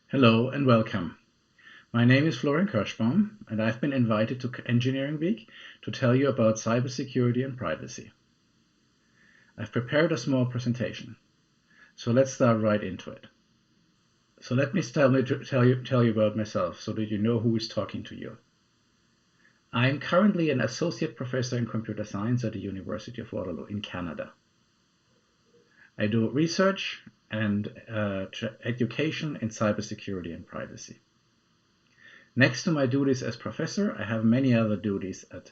Hello and welcome. My name is Florian Kerschbaum, and I've been invited to Engineering Week to tell you about cybersecurity and privacy. I've prepared a small presentation, so let's start right into it. So let me tell you about myself so that you know who is talking to you. I am currently an associate professor in computer science at the University of Waterloo in Canada. I do research and education in cybersecurity and privacy. Next to my duties as professor, I have many other duties at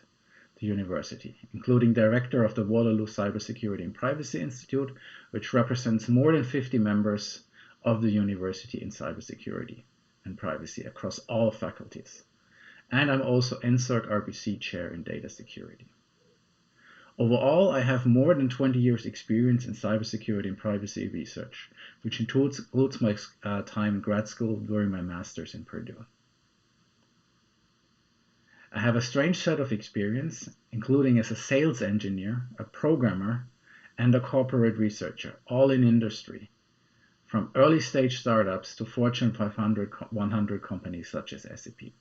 the university, including director of the Waterloo Cybersecurity and Privacy Institute, which represents more than 50 members of the university in cybersecurity and privacy across all faculties. And I'm also NSERC RPC chair in data security. Overall, I have more than 20 years experience in cybersecurity and privacy research, which includes my time in grad school during my master's in Purdue. I have a strange set of experience, including as a sales engineer, a programmer, and a corporate researcher, all in industry, from early stage startups to Fortune 500, 100 companies such as SAP.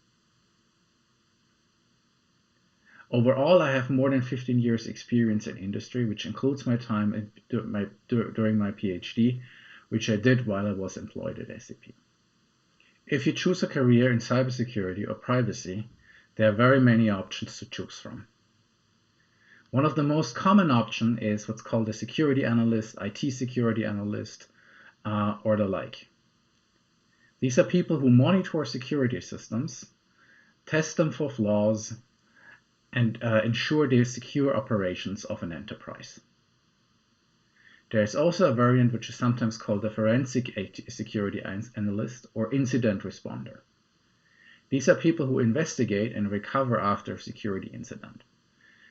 Overall, I have more than 15 years experience in industry, which includes my time during my PhD, which I did while I was employed at SAP. If you choose a career in cybersecurity or privacy, there are very many options to choose from. One of the most common options is what's called a security analyst, IT security analyst, or the like. These are people who monitor security systems, test them for flaws, and ensure the secure operations of an enterprise. There is also a variant which is sometimes called a forensic security analyst or incident responder. These are people who investigate and recover after a security incident.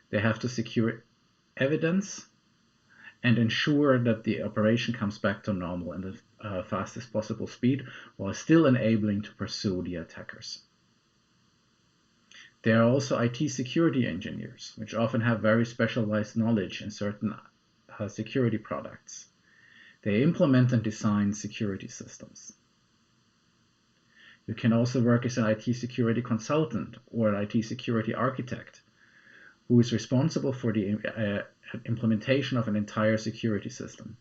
They have to secure evidence and ensure that the operation comes back to normal in the fastest possible speed while still enabling to pursue the attackers. There are also IT security engineers, which often have very specialized knowledge in certain security products. They implement and design security systems. You can also work as an IT security consultant or an IT security architect who is responsible for the implementation of an entire security system.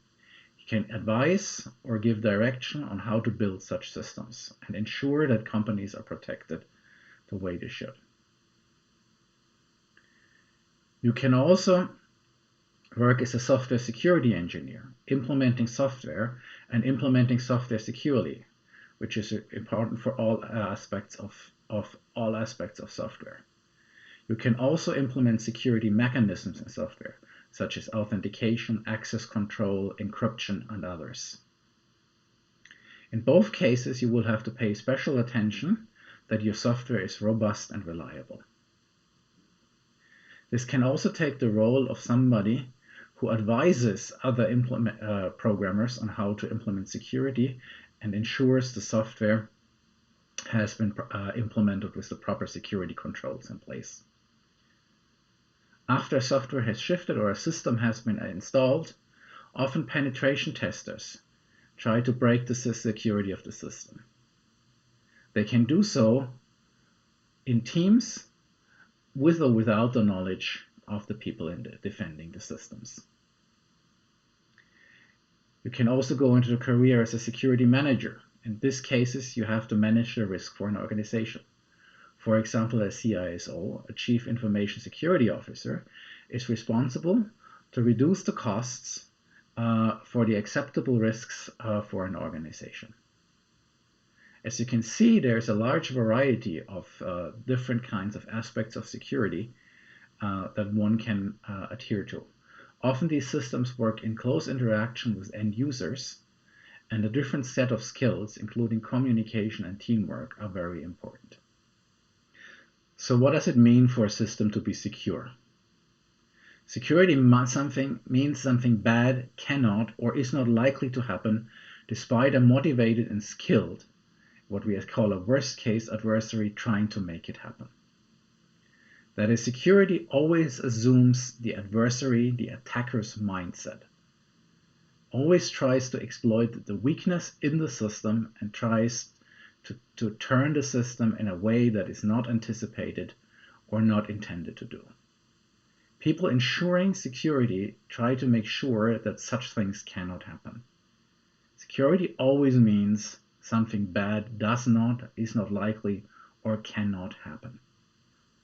You can advise or give direction on how to build such systems and ensure that companies are protected the way they should. You can also work as a software security engineer, implementing software and implementing software securely, which is important for all aspects of software. You can also implement security mechanisms in software, such as authentication, access control, encryption, and others. In both cases, you will have to pay special attention that your software is robust and reliable. This can also take the role of somebody who advises other programmers on how to implement security and ensures the software has been implemented with the proper security controls in place. After software has shifted or a system has been installed, often penetration testers try to break the security of the system. They can do so in teams with or without the knowledge of the people defending the systems. You can also go into a career as a security manager. In these cases, you have to manage the risk for an organization. For example, a CISO, a Chief Information Security Officer, is responsible to reduce the costs for the acceptable risks for an organization. As you can see, there's a large variety of different kinds of aspects of security that one can adhere to. Often these systems work in close interaction with end users, and a different set of skills, including communication and teamwork, are very important. So what does it mean for a system to be secure? Security means something bad cannot or is not likely to happen despite a motivated and skilled, what we call a worst-case adversary trying to make it happen. That is, security always assumes the adversary, the attacker's mindset, always tries to exploit the weakness in the system and tries to turn the system in a way that is not anticipated or not intended to do. People ensuring security try to make sure that such things cannot happen. Security always means something bad is not likely, or cannot happen.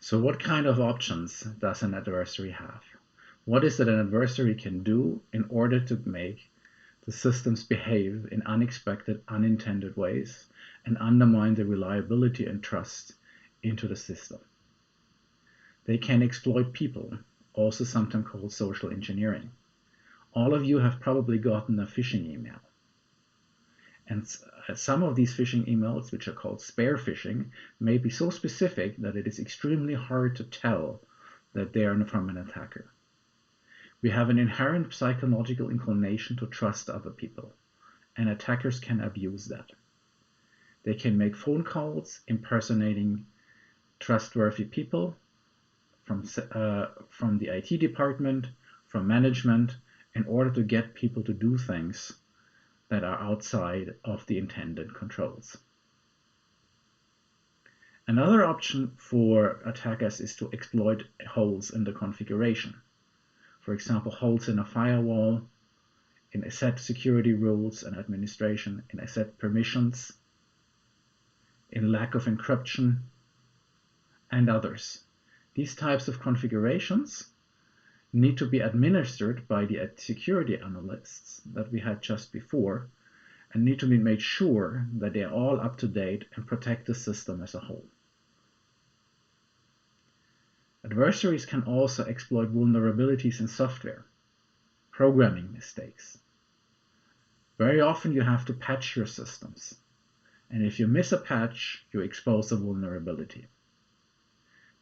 So what kind of options does an adversary have? What is that an adversary can do in order to make the systems behave in unexpected, unintended ways and undermine the reliability and trust into the system? They can exploit people, also sometimes called social engineering. All of you have probably gotten a phishing email. And some of these phishing emails, which are called spear phishing, may be so specific that it is extremely hard to tell that they are from an attacker. We have an inherent psychological inclination to trust other people, and attackers can abuse that. They can make phone calls impersonating trustworthy people from the IT department, from management, in order to get people to do things that are outside of the intended controls. Another option for attackers is to exploit holes in the configuration. For example, holes in a firewall, in asset security rules and administration, in asset permissions, in lack of encryption, and others. These types of configurations need to be administered by the security analysts that we had just before, and need to be made sure that they are all up to date and protect the system as a whole. Adversaries can also exploit vulnerabilities in software, programming mistakes. Very often you have to patch your systems, and if you miss a patch, you expose a vulnerability.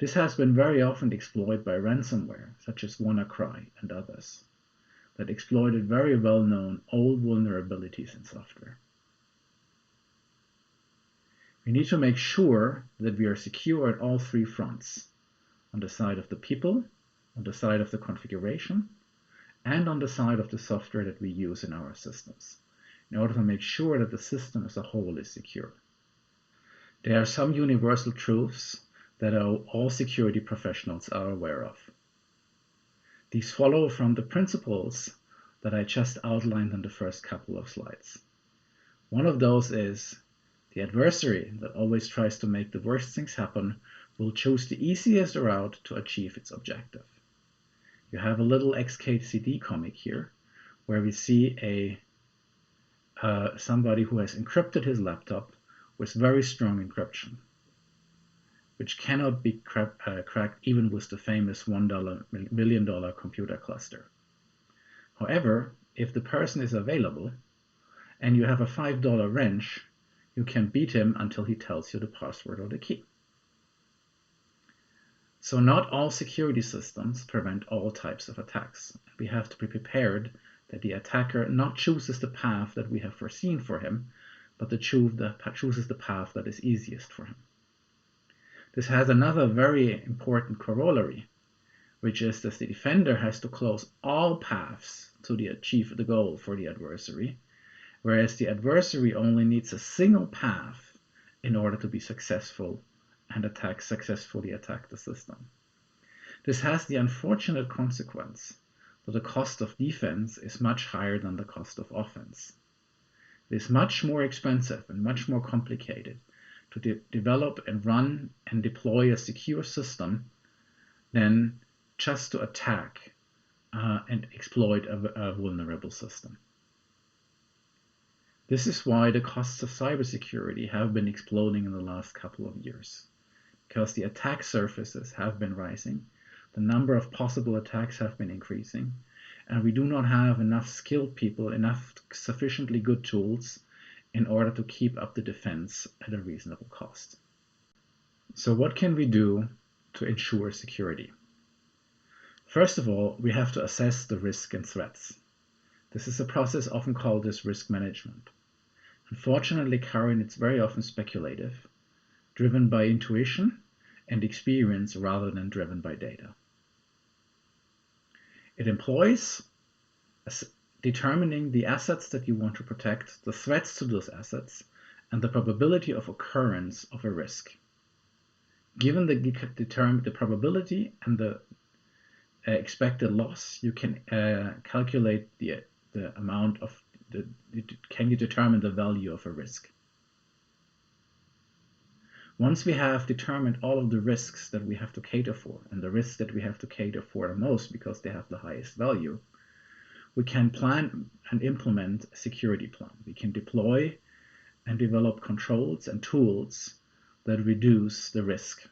This has been very often exploited by ransomware, such as WannaCry and others, that exploited very well-known old vulnerabilities in software. We need to make sure that we are secure at all three fronts, on the side of the people, on the side of the configuration, and on the side of the software that we use in our systems, in order to make sure that the system as a whole is secure. There are some universal truths that all security professionals are aware of. These follow from the principles that I just outlined in the first couple of slides. One of those is the adversary that always tries to make the worst things happen will choose the easiest route to achieve its objective. You have a little XKCD comic here where we see somebody who has encrypted his laptop with very strong encryption, which cannot be cracked even with the famous $1 million computer cluster. However, if the person is available and you have a $5 wrench, you can beat him until he tells you the password or the key. So not all security systems prevent all types of attacks. We have to be prepared that the attacker not chooses the path that we have foreseen for him, but chooses the path that is easiest for him. This has another very important corollary, which is that the defender has to close all paths to achieve the goal for the adversary, whereas the adversary only needs a single path in order to be successful and successfully attack the system. This has the unfortunate consequence that the cost of defense is much higher than the cost of offense. It is much more expensive and much more complicated to develop and run and deploy a secure system than just to attack and exploit a vulnerable system. This is why the costs of cybersecurity have been exploding in the last couple of years, because the attack surfaces have been rising, the number of possible attacks have been increasing, and we do not have enough skilled people, enough sufficiently good tools in order to keep up the defense at a reasonable cost. So what can we do to ensure security? First of all, we have to assess the risk and threats. This is a process often called as risk management. Unfortunately, currently it's very often speculative, driven by intuition and experience rather than driven by data. It employs determining the assets that you want to protect, the threats to those assets, and the probability of occurrence of a risk. Given the probability and the expected loss, you can calculate the amount of can you determine the value of a risk. Once we have determined all of the risks that we have to cater for, and the risks that we have to cater for the most because they have the highest value, we can plan and implement a security plan. We can deploy and develop controls and tools that reduce the risk.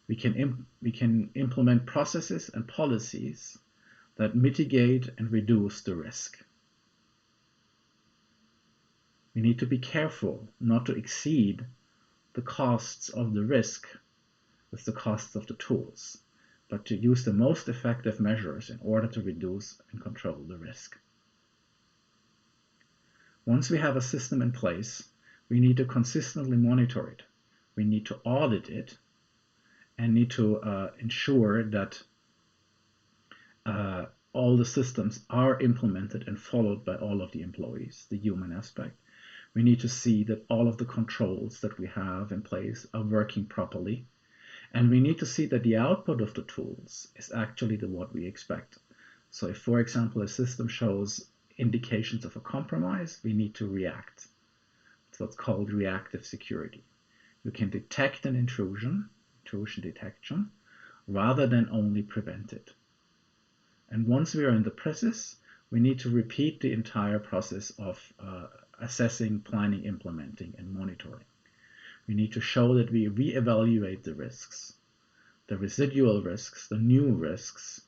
We can implement processes and policies that mitigate and reduce the risk. We need to be careful not to exceed the costs of the risk with the costs of the tools, but to use the most effective measures in order to reduce and control the risk. Once we have a system in place, we need to consistently monitor it. We need to audit it and need to ensure that all the systems are implemented and followed by all of the employees, the human aspect. We need to see that all of the controls that we have in place are working properly. And we need to see that the output of the tools is actually what we expect. So if, for example, a system shows indications of a compromise, we need to react. It's what's called reactive security. You can detect an intrusion detection, rather than only prevent it. And once we are in the process, we need to repeat the entire process of assessing, planning, implementing, and monitoring. We need to show that we reevaluate the risks, the residual risks, the new risks,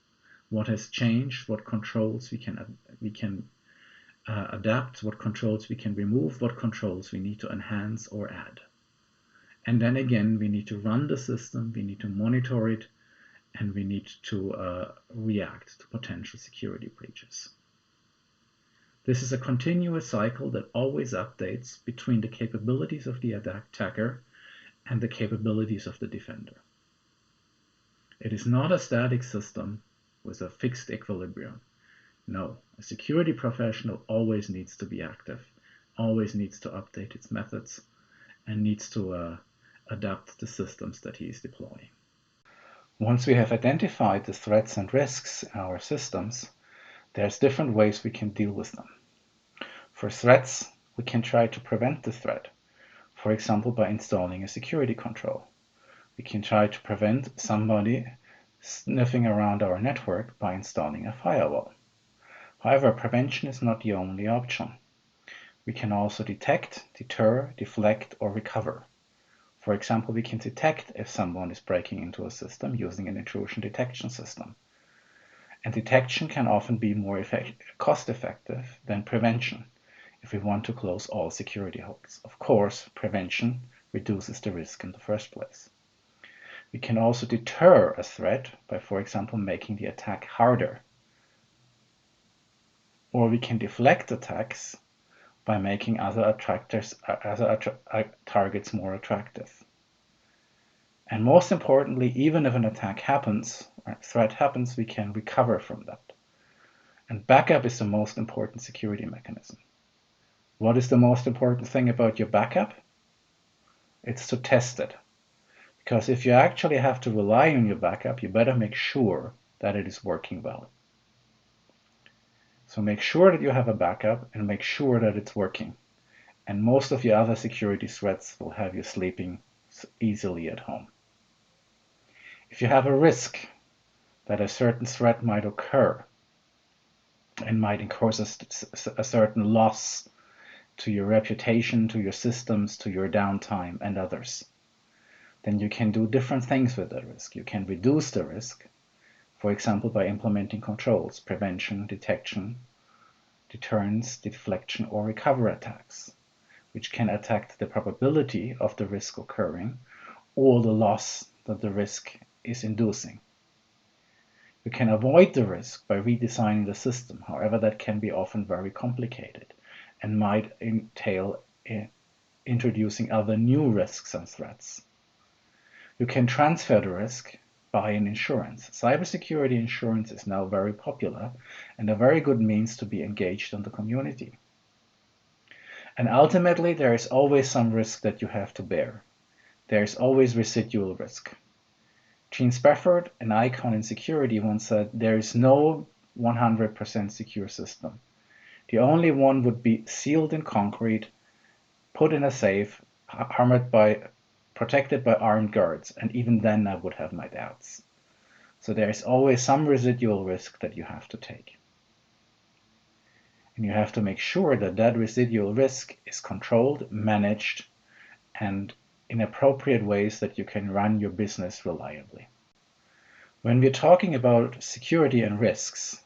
what has changed, what controls we can adapt, what controls we can remove, what controls we need to enhance or add. And then again, we need to run the system, we need to monitor it, and we need to react to potential security breaches. This is a continuous cycle that always updates between the capabilities of the attacker and the capabilities of the defender. It is not a static system with a fixed equilibrium. No, a security professional always needs to be active, always needs to update its methods, and needs to adapt the systems that he is deploying. Once we have identified the threats and risks in our systems, there's different ways we can deal with them. For threats, we can try to prevent the threat, for example, by installing a security control. We can try to prevent somebody sniffing around our network by installing a firewall. However, prevention is not the only option. We can also detect, deter, deflect, or recover. For example, we can detect if someone is breaking into a system using an intrusion detection system. And detection can often be more cost-effective than prevention if we want to close all security holes. Of course, prevention reduces the risk in the first place. We can also deter a threat by, for example, making the attack harder. Or we can deflect attacks by making other targets more attractive. And most importantly, even if an attack happens, or a threat happens, we can recover from that. And backup is the most important security mechanism. What is the most important thing about your backup? It's to test it. Because if you actually have to rely on your backup, you better make sure that it is working well. So make sure that you have a backup and make sure that it's working. And most of your other security threats will have you sleeping easily at home. If you have a risk that a certain threat might occur and might cause a certain loss to your reputation, to your systems, to your downtime and others, then you can do different things with that risk. You can reduce the risk, for example, by implementing controls, prevention, detection, deterrence, deflection, or recover attacks, which can attack the probability of the risk occurring or the loss that the risk is inducing. You can avoid the risk by redesigning the system. However, that can be often very complicated and might entail introducing other new risks and threats. You can transfer the risk by an insurance. Cybersecurity insurance is now very popular and a very good means to be engaged in the community. And ultimately, there is always some risk that you have to bear. There is always residual risk. Gene Spafford, an icon in security, once said, there is no 100% secure system. The only one would be sealed in concrete, put in a safe, protected by armed guards, and even then I would have my doubts. So there is always some residual risk that you have to take. And you have to make sure that that residual risk is controlled, managed, and in appropriate ways that you can run your business reliably. When we're talking about security and risks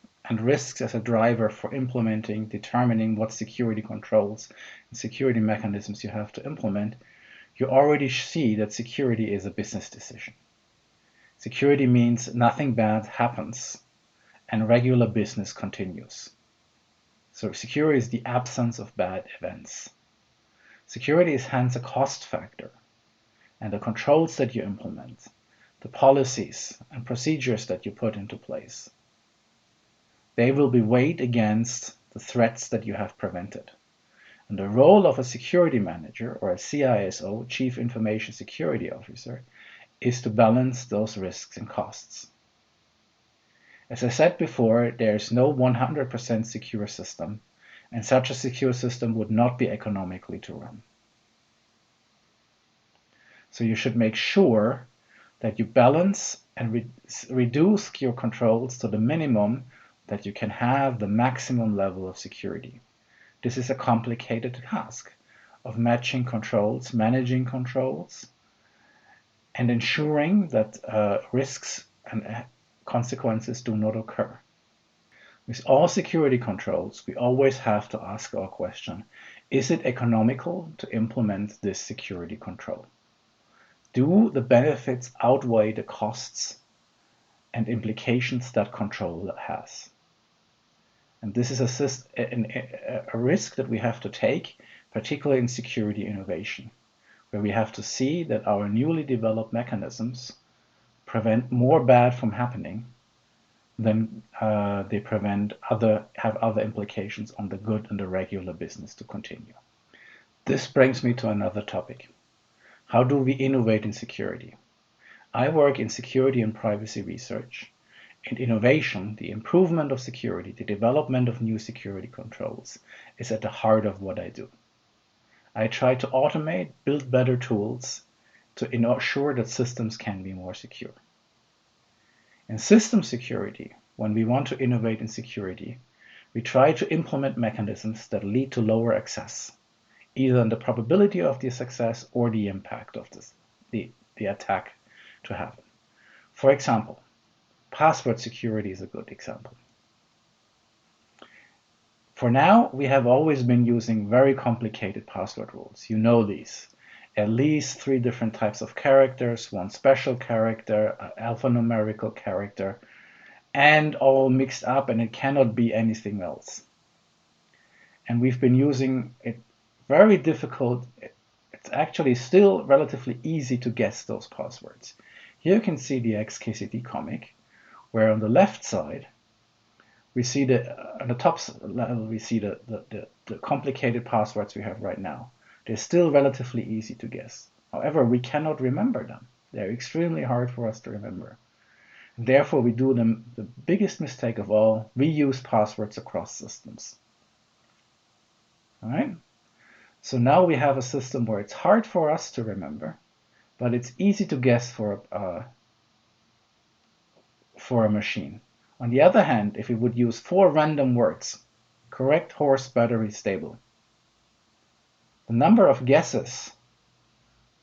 as a driver for implementing, determining what security controls and security mechanisms you have to implement, you already see that security is a business decision. Security means nothing bad happens and regular business continues. So security is the absence of bad events. Security is hence a cost factor, and the controls that you implement, the policies and procedures that you put into place, they will be weighed against the threats that you have prevented. And the role of a security manager or a CISO, Chief Information Security Officer, is to balance those risks and costs. As I said before, there is no 100% secure system, and such a secure system would not be economically to run. So you should make sure that you balance and reduce your controls to the minimum that you can have the maximum level of security. This is a complicated task of matching controls, managing controls, and ensuring that risks and consequences do not occur. With all security controls, we always have to ask our question, is it economical to implement this security control? Do the benefits outweigh the costs and implications that control has? And this is a risk that we have to take, particularly in security innovation, where we have to see that our newly developed mechanisms prevent more bad from happening than they have other implications on the good and the regular business to continue. This brings me to another topic. How do we innovate in security? I work in security and privacy research. In innovation, the improvement of security, the development of new security controls is at the heart of what I do. I try to automate, build better tools to ensure that systems can be more secure. In system security, when we want to innovate in security, we try to implement mechanisms that lead to lower access, either in the probability of the success or the impact of the attack to happen. For example, password security is a good example. For now, we have always been using very complicated password rules. You know these. At least 3 different types of characters, 1 special character, an alphanumerical character, and all mixed up, and it cannot be anything else. And we've been using it very difficult. It's actually still relatively easy to guess those passwords. Here you can see the XKCD comic, where on the left side, we see on the top level, we see the complicated passwords we have right now. They're still relatively easy to guess. However, we cannot remember them. They're extremely hard for us to remember. And therefore, we do them the biggest mistake of all, reuse passwords across systems. All right? So now we have a system where it's hard for us to remember, but it's easy to guess for a machine. On the other hand, if we would use 4 random words, correct, horse, battery, stable, the number of guesses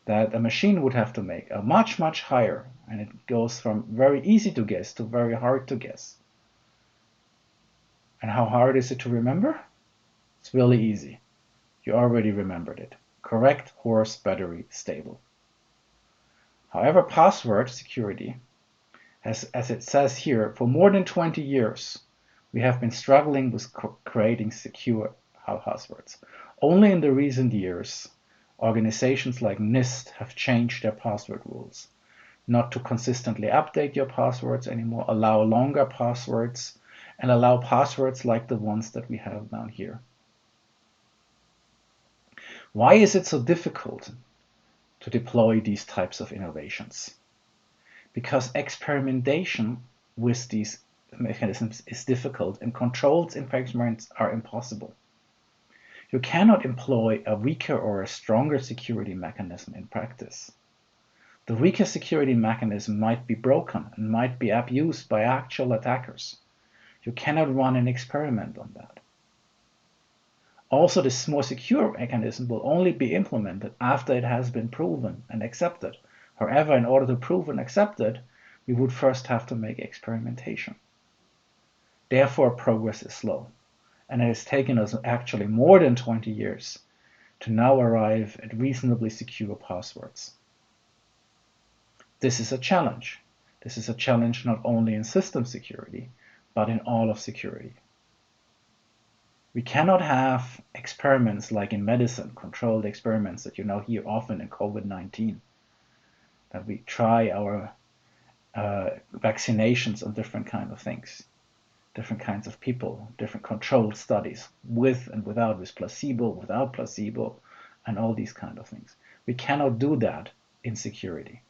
that a machine would have to make are much, much higher, and it goes from very easy to guess to very hard to guess. And how hard is it to remember? It's really easy. You already remembered it. Correct, horse, battery, stable. However, password security, as it says here, for more than 20 years, we have been struggling with creating secure passwords. Only in the recent years, organizations like NIST have changed their password rules, not to consistently update your passwords anymore, allow longer passwords, and allow passwords like the ones that we have down here. Why is it so difficult to deploy these types of innovations? Because experimentation with these mechanisms is difficult and controlled experiments are impossible. You cannot employ a weaker or a stronger security mechanism in practice. The weaker security mechanism might be broken and might be abused by actual attackers. You cannot run an experiment on that. Also, this more secure mechanism will only be implemented after it has been proven and accepted. However, in order to prove and accept it, we would first have to make experimentation. Therefore, progress is slow, and it has taken us actually more than 20 years to now arrive at reasonably secure passwords. This is a challenge. This is a challenge not only in system security, but in all of security. We cannot have experiments like in medicine, controlled experiments that you now hear often in COVID-19, that we try our vaccinations on different kinds of things, different kinds of people, different controlled studies, with and without, with placebo, without placebo, and all these kinds of things. We cannot do that in security.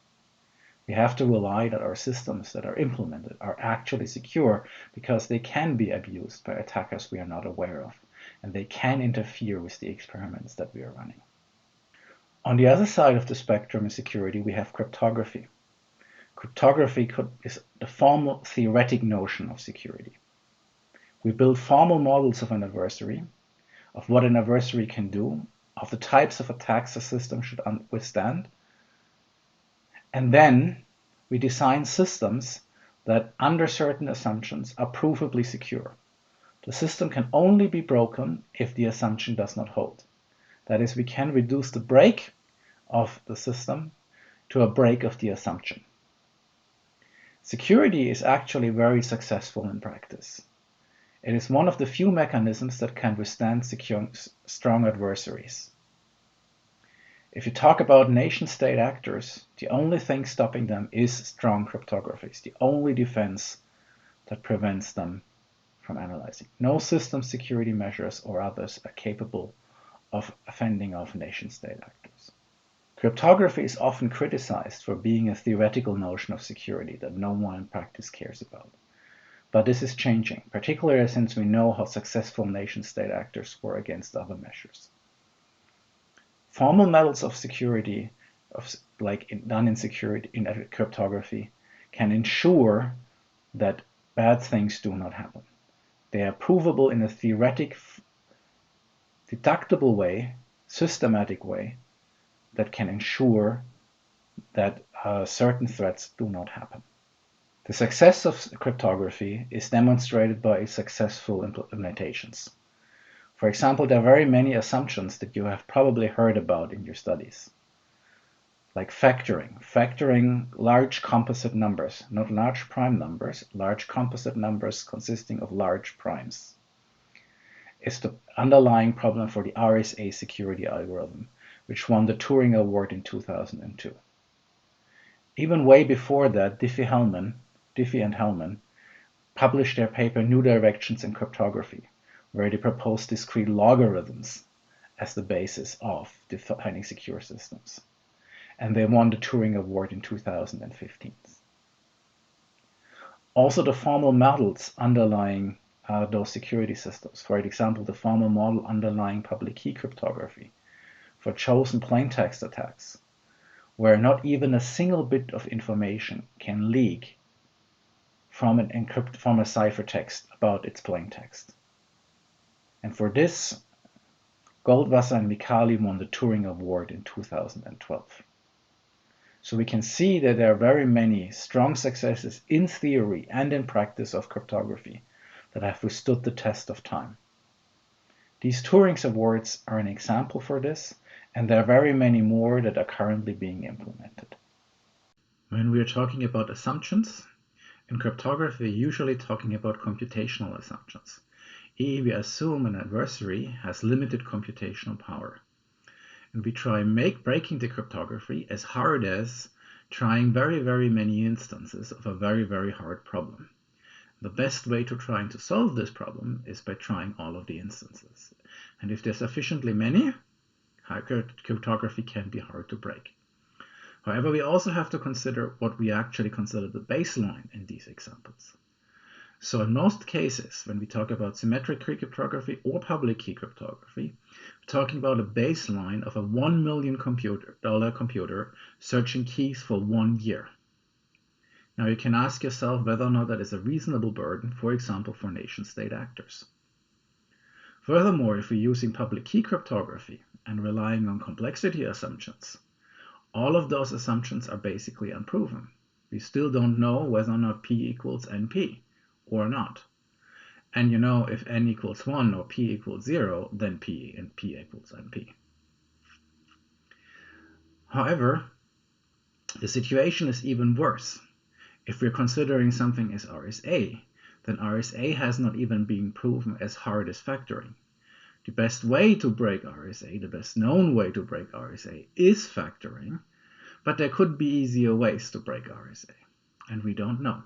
We have to rely that our systems that are implemented are actually secure, because they can be abused by attackers we are not aware of, and they can interfere with the experiments that we are running. On the other side of the spectrum in security, we have cryptography. Cryptography is the formal theoretic notion of security. We build formal models of an adversary, of what an adversary can do, of the types of attacks a system should withstand, and then we design systems that, under certain assumptions, are provably secure. The system can only be broken if the assumption does not hold. That is, we can reduce the break of the system to a break of the assumption. Security is actually very successful in practice. It is one of the few mechanisms that can withstand strong adversaries. If you talk about nation-state actors, the only thing stopping them is strong cryptography. It's the only defense that prevents them from analyzing. No system security measures or others are capable of fending off nation-state actors. Cryptography is often criticized for being a theoretical notion of security that no one in practice cares about. But this is changing, particularly since we know how successful nation-state actors were against other measures. Formal methods of security, done in security in cryptography, can ensure that bad things do not happen. They are provable in a theoretic, deductible way, systematic way, that can ensure that certain threats do not happen. The success of cryptography is demonstrated by its successful implementations. For example, there are very many assumptions that you have probably heard about in your studies, like factoring. Factoring large composite numbers, not large prime numbers, large composite numbers consisting of large primes, is the underlying problem for the RSA security algorithm, which won the Turing Award in 2002. Even way before that, Diffie and Hellman published their paper New Directions in Cryptography, where they proposed discrete logarithms as the basis of defining secure systems. And they won the Turing Award in 2015. Also, the formal models underlying those security systems, for example, the formal model underlying public key cryptography for chosen plaintext attacks, where not even a single bit of information can leak from a ciphertext about its plaintext. And for this, Goldwasser and Micali won the Turing Award in 2012. So we can see that there are very many strong successes in theory and in practice of cryptography that have withstood the test of time. These Turing Awards are an example for this, and there are very many more that are currently being implemented. When we are talking about assumptions, in cryptography, we're usually talking about computational assumptions. We assume an adversary has limited computational power. And we try breaking the cryptography as hard as trying very, very many instances of a very, very hard problem. The best way to trying to solve this problem is by trying all of the instances. And if they're sufficiently many, Cryptography can be hard to break. However, we also have to consider what we actually consider the baseline in these examples. So in most cases, when we talk about symmetric key cryptography or public key cryptography, we're talking about a baseline of a $1 million computer searching keys for 1 year. Now you can ask yourself whether or not that is a reasonable burden, for example, for nation-state actors. Furthermore, if we're using public key cryptography and relying on complexity assumptions, all of those assumptions are basically unproven. We still don't know whether or not P equals NP or not. And you know, if N equals 1 or P equals 0, then P equals NP. However, the situation is even worse. If we're considering something as RSA, then RSA has not even been proven as hard as factoring. The best way to break RSA, the best known way to break RSA is factoring, but there could be easier ways to break RSA, and we don't know.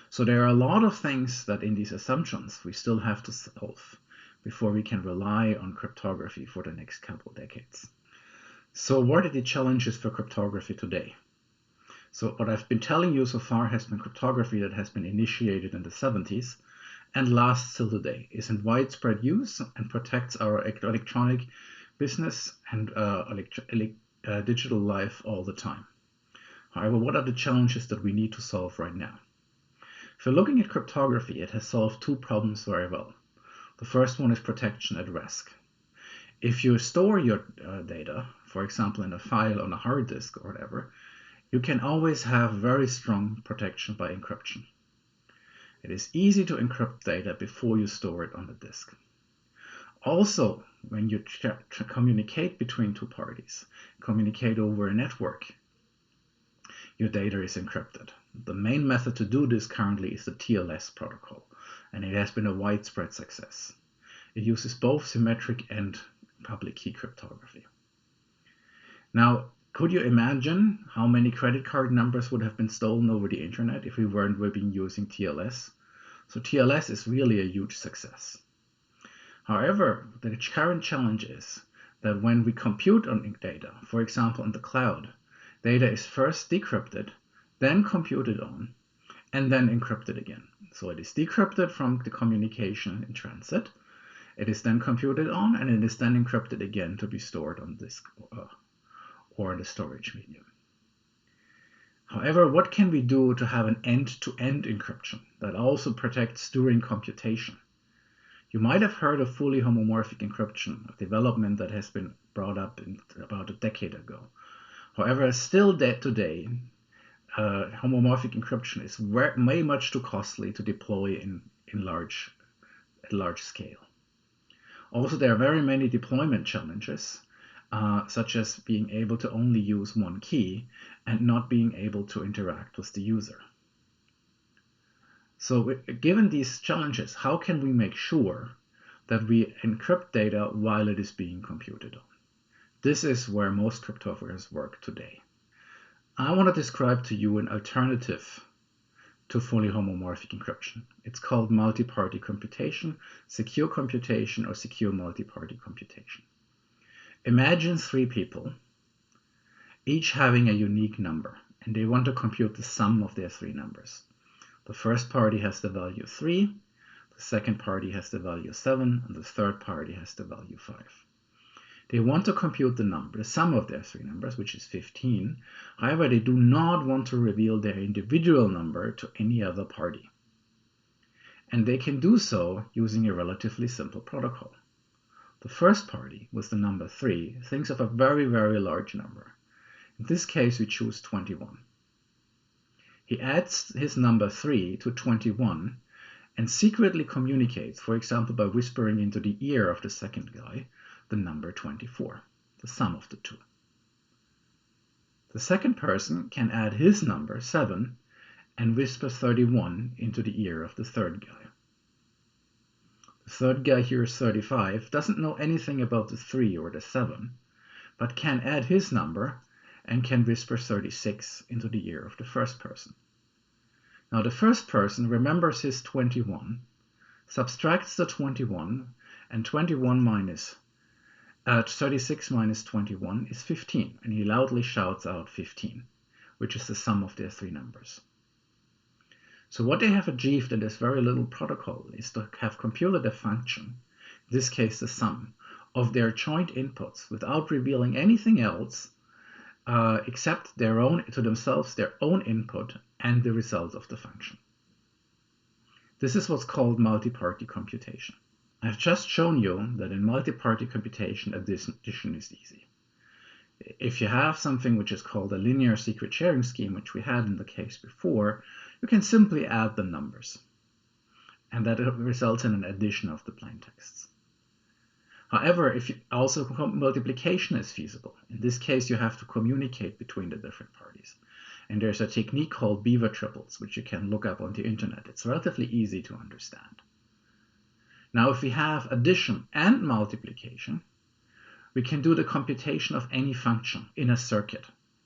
So there are a lot of things that in these assumptions we still have to solve before we can rely on cryptography for the next couple decades. So what are the challenges for cryptography today? So what I've been telling you so far has been cryptography that has been initiated in the 70s and lasts till today, is in widespread use and protects our electronic business and digital life all the time. However, what are the challenges that we need to solve right now? If you're looking at cryptography, it has solved two problems very well. The first one is protection at rest. If you store your data, for example, in a file on a hard disk or whatever, you can always have very strong protection by encryption. It is easy to encrypt data before you store it on the disk. Also, when you communicate between two parties, communicate over a network, your data is encrypted. The main method to do this currently is the TLS protocol, and it has been a widespread success. It uses both symmetric and public key cryptography. Now, could you imagine how many credit card numbers would have been stolen over the internet if we weren't using TLS? So TLS is really a huge success. However, the current challenge is that when we compute on data, for example in the cloud, data is first decrypted, then computed on, and then encrypted again. So it is decrypted from the communication in transit, it is then computed on, and it is then encrypted again to be stored on disk or the storage medium. However, what can we do to have an end-to-end encryption that also protects during computation? You might have heard of fully homomorphic encryption, a development that has been brought up about a decade ago. However, still today, homomorphic encryption is way much too costly to deploy at large scale. Also, there are very many deployment challenges, such as being able to only use one key and not being able to interact with the user. So given these challenges, how can we make sure that we encrypt data while it is being computed on? This is where most cryptographers work today. I want to describe to you an alternative to fully homomorphic encryption. It's called multi-party computation, secure computation, or secure multi-party computation. Imagine three people, each having a unique number, and they want to compute the sum of their three numbers. The first party has the value 3, the second party has the value 7, and the third party has the value 5. They want to compute the sum of their three numbers, which is 15. However, they do not want to reveal their individual number to any other party. And they can do so using a relatively simple protocol. The first party, with the number 3, thinks of a very, very large number. In this case, we choose 21. He adds his number 3 to 21 and secretly communicates, for example, by whispering into the ear of the second guy, the number 24, the sum of the two. The second person can add his number, 7, and whisper 31 into the ear of the third guy. The third guy hears 35, doesn't know anything about the 3 or the 7, but can add his number and can whisper 36 into the ear of the first person. Now the first person remembers his 21, subtracts the 21, and 21 minus 36 minus 21 is 15, and he loudly shouts out 15, which is the sum of their three numbers. So what they have achieved in this very little protocol is to have computed a function, in this case the sum, of their joint inputs without revealing anything else except to themselves their own input and the result of the function. This is what's called multi-party computation. I've just shown you that in multi-party computation addition is easy. If you have something which is called a linear secret sharing scheme, which we had in the case before, you can simply add the numbers, and that results in an addition of the plaintexts. However, multiplication is feasible. In this case, you have to communicate between the different parties. And there's a technique called beaver triples, which you can look up on the internet. It's relatively easy to understand. Now, if we have addition and multiplication, we can do the computation of any function in a circuit.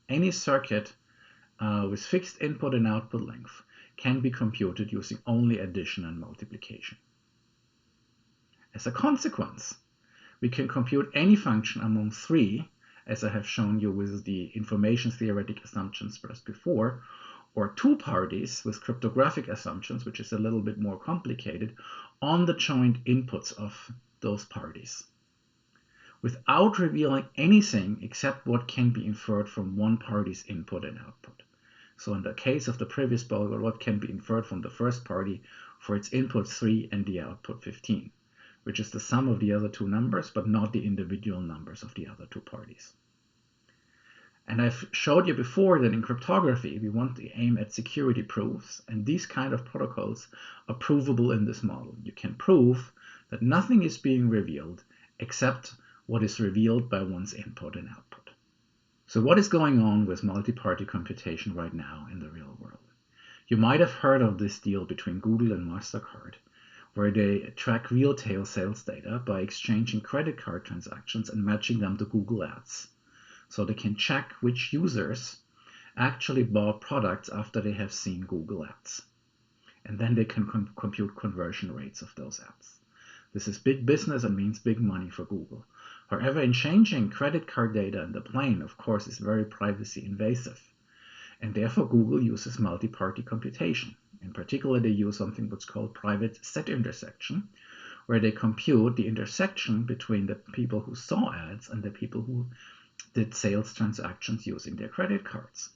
Any circuit with fixed input and output length can be computed using only addition and multiplication. As a consequence, we can compute any function among three, as I have shown you with the information theoretic assumptions just before, or two parties with cryptographic assumptions, which is a little bit more complicated, on the joint inputs of those parties, without revealing anything except what can be inferred from one party's input and output. So in the case of the previous ball, what can be inferred from the first party for its input 3 and the output 15, which is the sum of the other two numbers, but not the individual numbers of the other two parties. And I've showed you before that in cryptography, we want to aim at security proofs, and these kind of protocols are provable in this model. You can prove that nothing is being revealed except what is revealed by one's input and output. So what is going on with multi-party computation right now in the real world? You might have heard of this deal between Google and MasterCard, where they track retail sales data by exchanging credit card transactions and matching them to Google Ads. So they can check which users actually bought products after they have seen Google Ads. And then they can compute conversion rates of those ads. This is big business and means big money for Google. However, in changing credit card data in the plane, of course, is very privacy invasive. And therefore, Google uses multi-party computation. In particular, they use something what's called private set intersection, where they compute the intersection between the people who saw ads and the people who did sales transactions using their credit cards.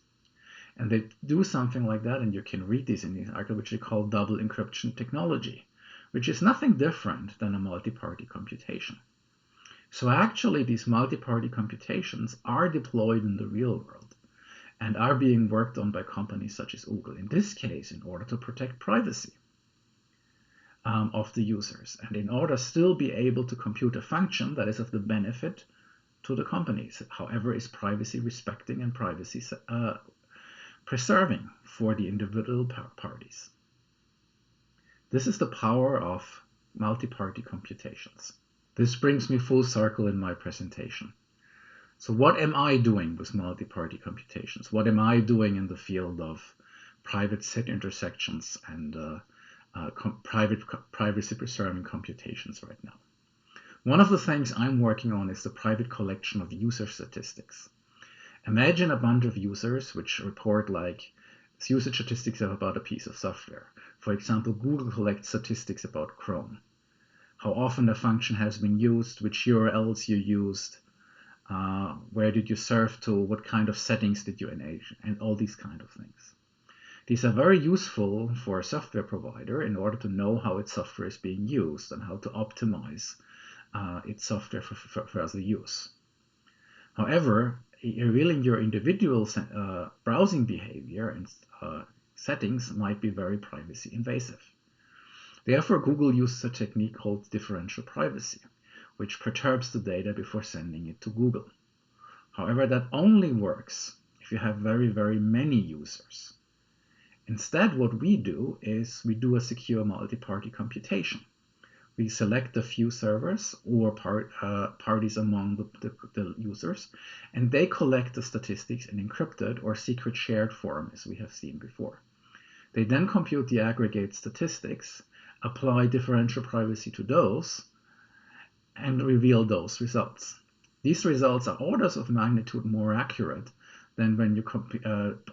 And they do something like that, and you can read this in the article, which they call double encryption technology, which is nothing different than a multi-party computation. So actually, these multi-party computations are deployed in the real world and are being worked on by companies such as Google, in this case, in order to protect privacy of the users, and in order to still be able to compute a function that is of the benefit to the companies, however, is privacy respecting and privacy preserving for the individual parties. This is the power of multi-party computations. This brings me full circle in my presentation. So what am I doing with multi-party computations? What am I doing in the field of private set intersections and privacy preserving computations right now? One of the things I'm working on is the private collection of user statistics. Imagine a bunch of users which report like usage statistics about a piece of software. For example, Google collects statistics about Chrome. How often a function has been used, which URLs you used, where did you serve to, what kind of settings did you enable, and all these kind of things. These are very useful for a software provider in order to know how its software is being used and how to optimize its software for further use. However, revealing your individual browsing behavior and settings might be very privacy invasive. Therefore, Google uses a technique called differential privacy, which perturbs the data before sending it to Google. However, that only works if you have very, very many users. Instead, what we do is we do a secure multi-party computation. We select a few servers or parties among the users, and they collect the statistics in encrypted or secret shared form, as we have seen before. They then compute the aggregate statistics, apply differential privacy to those, and reveal those results. These results are orders of magnitude more accurate than when you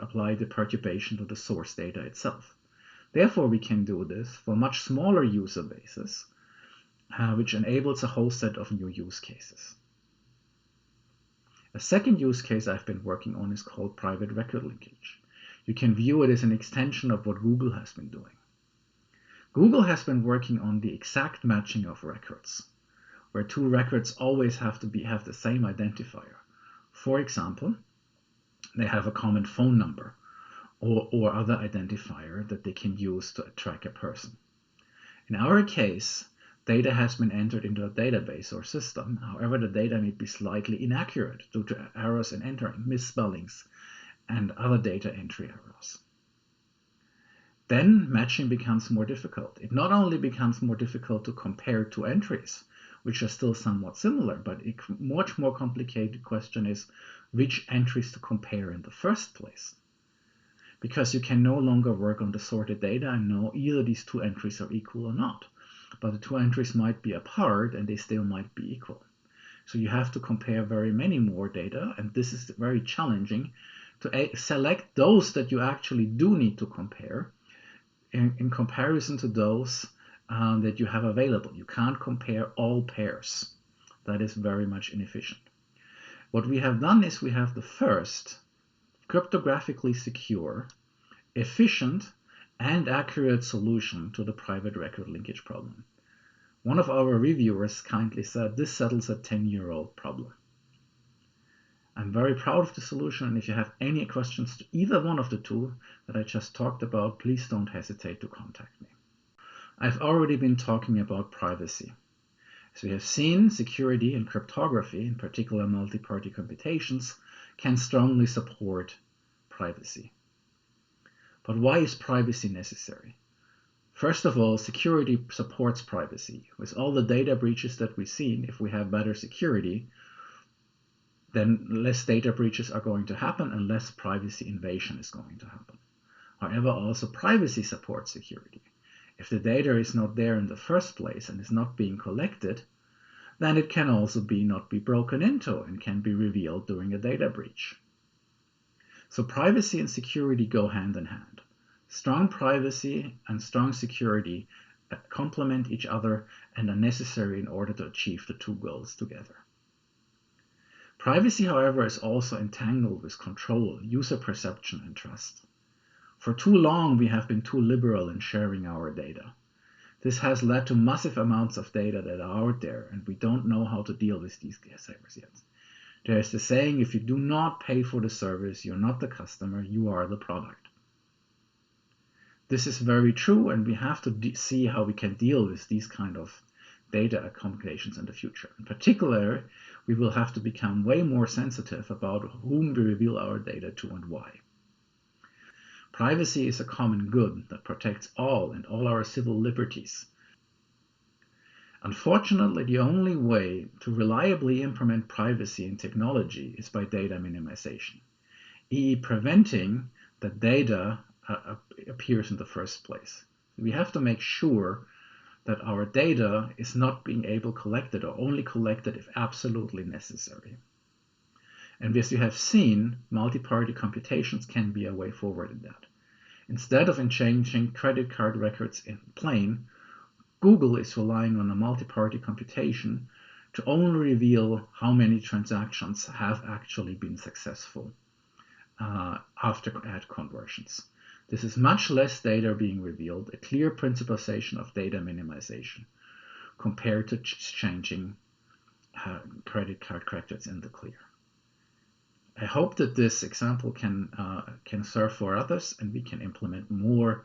apply the perturbation to the source data itself. Therefore, we can do this for much smaller user bases, which enables a whole set of new use cases. A second use case I've been working on is called private record linkage. You can view it as an extension of what Google has been doing. Google has been working on the exact matching of records, where two records always have the same identifier. For example, they have a common phone number or other identifier that they can use to track a person. In our case, data has been entered into a database or system. However, the data may be slightly inaccurate due to errors in entering, misspellings, and other data entry errors. Then matching becomes more difficult. It not only becomes more difficult to compare two entries, which are still somewhat similar, but a much more complicated question is which entries to compare in the first place. Because you can no longer work on the sorted data and know either these two entries are equal or not. But the two entries might be apart and they still might be equal. So you have to compare very many more data, and this is very challenging to select those that you actually do need to compare in comparison to those that you have available. You can't compare all pairs. That is very much inefficient. What we have done is we have the first cryptographically secure, efficient, and accurate solution to the private record linkage problem. One of our reviewers kindly said this settles a 10-year-old problem. I'm very proud of the solution, and if you have any questions to either one of the two that I just talked about, please don't hesitate to contact me. I've already been talking about privacy. As we have seen, security and cryptography, in particular multi-party computations, can strongly support privacy. But why is privacy necessary? First of all, security supports privacy. With all the data breaches that we've seen, if we have better security, then less data breaches are going to happen and less privacy invasion is going to happen. However, also privacy supports security. If the data is not there in the first place and is not being collected, then it can also not be broken into and can be revealed during a data breach. So privacy and security go hand in hand. Strong privacy and strong security complement each other and are necessary in order to achieve the two goals together. Privacy, however, is also entangled with control, user perception, and trust. For too long, we have been too liberal in sharing our data. This has led to massive amounts of data that are out there, and we don't know how to deal with these cyber yet. There is the saying, if you do not pay for the service, you're not the customer, you are the product. This is very true, and we have to see how we can deal with these kind of data accommodations in the future. In particular, we will have to become way more sensitive about whom we reveal our data to and why. Privacy is a common good that protects all and all our civil liberties. Unfortunately, the only way to reliably implement privacy in technology is by data minimization, i.e. preventing that data appears in the first place. We have to make sure that our data is not being collected or only collected if absolutely necessary. And as you have seen, multi-party computations can be a way forward in that. Instead of changing credit card records in plain, Google is relying on a multi-party computation to only reveal how many transactions have actually been successful after ad conversions. This is much less data being revealed, a clear principalization of data minimization compared to changing credit card credits in the clear. I hope that this example can serve for others, and we can implement more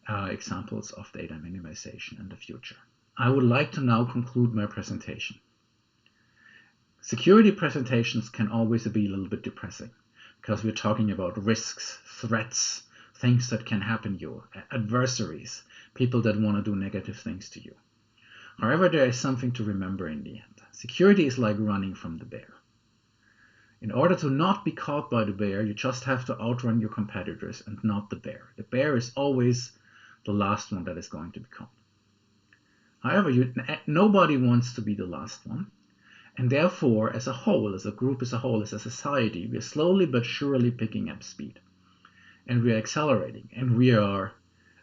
examples of data minimization in the future. I would like to now conclude my presentation. Security presentations can always be a little bit depressing because we're talking about risks, threats, things that can happen to you, adversaries, people that want to do negative things to you. However, there is something to remember in the end. Security is like running from the bear. In order to not be caught by the bear, you just have to outrun your competitors and not the bear. The bear is always the last one that is going to be caught. However, nobody wants to be the last one. And therefore, as a whole, as a group, as a whole, as a society, we are slowly but surely picking up speed. And we are accelerating, and we are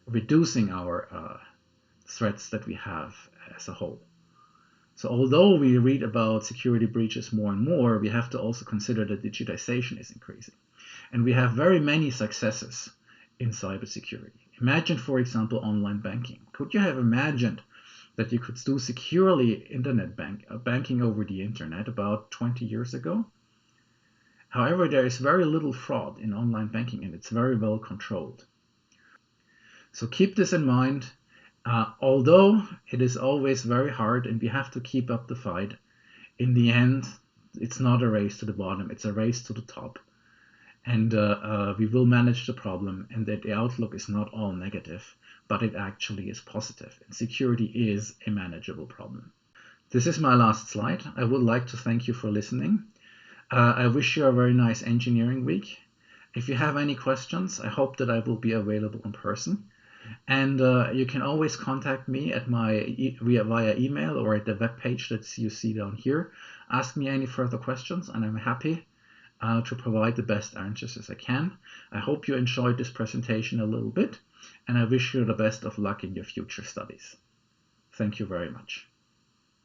reducing our threats that we have as a whole. So although we read about security breaches more and more, we have to also consider that digitization is increasing. And we have very many successes in cybersecurity. Imagine, for example, online banking. Could you have imagined that you could do securely internet banking over the internet about 20 years ago? However, there is very little fraud in online banking, and it's very well controlled. So keep this in mind. Although it is always very hard and we have to keep up the fight, in the end, it's not a race to the bottom, it's a race to the top. And we will manage the problem, and that the outlook is not all negative, but it actually is positive. And security is a manageable problem. This is my last slide. I would like to thank you for listening. I wish you a very nice engineering week. If you have any questions, I hope that I will be available in person. And you can always contact me at via email or at the webpage that you see down here. Ask me any further questions, and I'm happy to provide the best answers as I can. I hope you enjoyed this presentation a little bit, and I wish you the best of luck in your future studies. Thank you very much.